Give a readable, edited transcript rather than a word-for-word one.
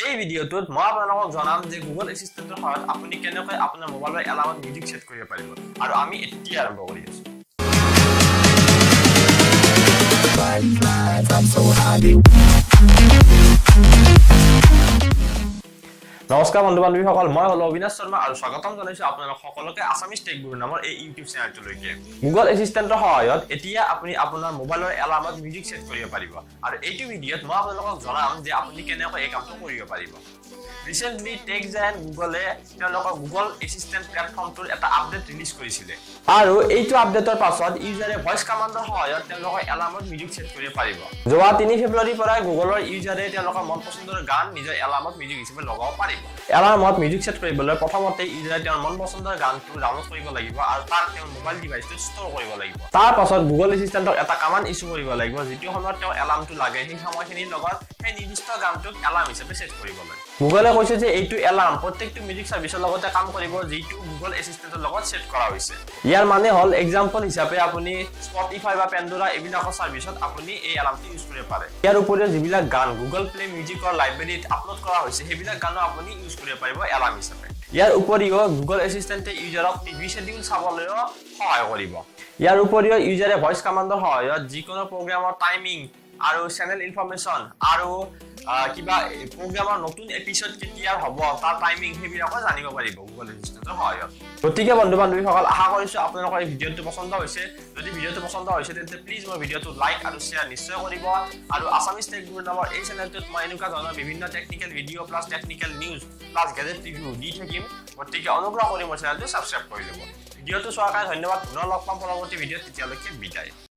এই ভিডিঅ'টোত মই আপোনালোকক জনাম যে গুগল এছিষ্টেণ্টৰ সহায়ত আপুনি কেনেকৈ আপোনাৰ মোবাইলৰ এলাৰ্মত মিউজিক সেট কৰিব পাৰিব আৰু আমি এতিয়া আৰম্ভ কৰি আছো নমস্কাৰ বন্ধু বান্ধৱীসকল মই হলো অবিনাশ শৰ্মা আৰু স্বাগতম জনাইছো আপোনালোক সকলোকে আসামিজ টেক গুৰু নামৰ এই ইউটিউব চেনেলটোলৈকে গুগল এছিষ্টেণ্টৰ সহায়ত এতিয়া আপুনি আপোনাৰ মোবাইলৰ এলাৰ্মত মিউজিক সেট কৰিব পাৰিব আৰু এইটো ভিডিঅ'ত মই আপোনালোকক জনাম যে আপুনি কেনেকৈ এই কামটো কৰিব পাৰিব ৰিসেন্টলি টেক জায়ান্ট গুগলে তেওঁলোকৰ গুগল এছিষ্টেণ্ট প্লেটফৰ্মটোৰ এটা আপডেট ৰিলিজ কৰিছিলে আৰু এইটো আপডেটৰ পাছত ইউজাৰে ভয়েস কমাণ্ডৰ সহায়ত তেওঁলোকৰ এলাৰ্মত মিউজিক সেট কৰিব পাৰিব যোৱা 3 ফেব্ৰুৱাৰীৰ পৰা গুগলৰ ইউজাৰে তেওঁলোকৰ মনপছন্দৰ গান নিজৰ এলাৰ্মত মিউজিক হিচাপে লগাব পাৰিব এলাৰ্মত মিউজিক সেট কৰিবলৈ প্ৰথমতে ইউজাৰে তেওঁৰ মনপছন্দৰ গানটো ডাউনলোড কৰিব লাগিব আৰু তাৰ তেওঁৰ মোবাইল ডিভাইচটো ষ্ট'ৰ কৰিব লাগিব তাৰ পাছত গুগল এছিষ্টেণ্টক এটা কমাণ্ড ইছ্যু কৰিব লাগিব যিটো সময়ত তেওঁ এলাৰ্মটো লাগে সেই সময়খিনিৰ লগত সেই নিৰ্দিষ্ট গানটোক এলাৰ্ম হিচাপে সেট কৰিব লাগে গুগলে কৈছে যে এইটো এলাৰ্ম প্ৰত্যেকটো মিউজিক সাৰ্ভিসৰ লগতে কাম কৰিব যিটো গুগল এছিষ্টেণ্টৰ লগত সেট কৰা হৈছে ইয়াৰ মানে হল এক্সাম্পল হিচাপে আপুনি স্পটিফাই বা পেন্ডোৰা এইবিলাকৰ সাৰ্ভিসত আপুনি এই এলাৰ্মটো ইউজ কৰিব পাৰে ইয়াৰ উপৰিও যিবিলাক গান গুগল প্লে মিউজিকৰ লাইব্ৰেৰীত আপলোড কৰা হৈছে সেইবিলাক গানো আপুনি ইউজ কৰিব পাৰিব এলাৰ্ম হিচাপে ইয়াৰ উপৰিও গুগল এছিষ্টেণ্টে ইউজাৰক টিভি শেডিউল চাবলৈও সহায় কৰিব ইয়াৰ উপৰিও ইউজাৰে ভয়েস কমাণ্ডৰ সহায়ত যিকোনো প্ৰগ্ৰামৰ টাইমিং আৰু চেনেল ইনফৰমেশন আৰু কিবা প্ৰগ্ৰামৰ নতুন এপিসোড কেতিয়া হ'ব তাৰ টাইমিং হেবিলাকো জানিব পাৰিব গুগল এছিষ্টেণ্টৰ সহায়ত গতিকে বন্ধু বান্ধৱীসকল আশা কৰিছো আপোনালোকৰ এই ভিডিঅ'টো পছন্দ হৈছে যদি ভিডিঅ'টো পছন্দ হৈছে তেন্তে প্লিজ মোৰ ভিডিঅ'টো লাইক আৰু শেয়াৰ নিশ্চয় কৰিব আৰু আসামিজ টেক গুৰু নামৰ এই চেনেলটোত মই এনেকুৱা ধৰণৰ বিভিন্ন technical video' plus technical news plus gadget review দি থাকিম গতিকে অনুগ্ৰহ কৰি মোৰ চেনেলটো সাবস্ক্ৰাইব কৰি ল'ব ভিডিঅ'টো চোৱাৰ কাৰণে ধন্যবাদ পুনৰ লগ পাম পৰৱৰ্তী ভিডিঅ'ত তেতিয়ালৈকে বিদায়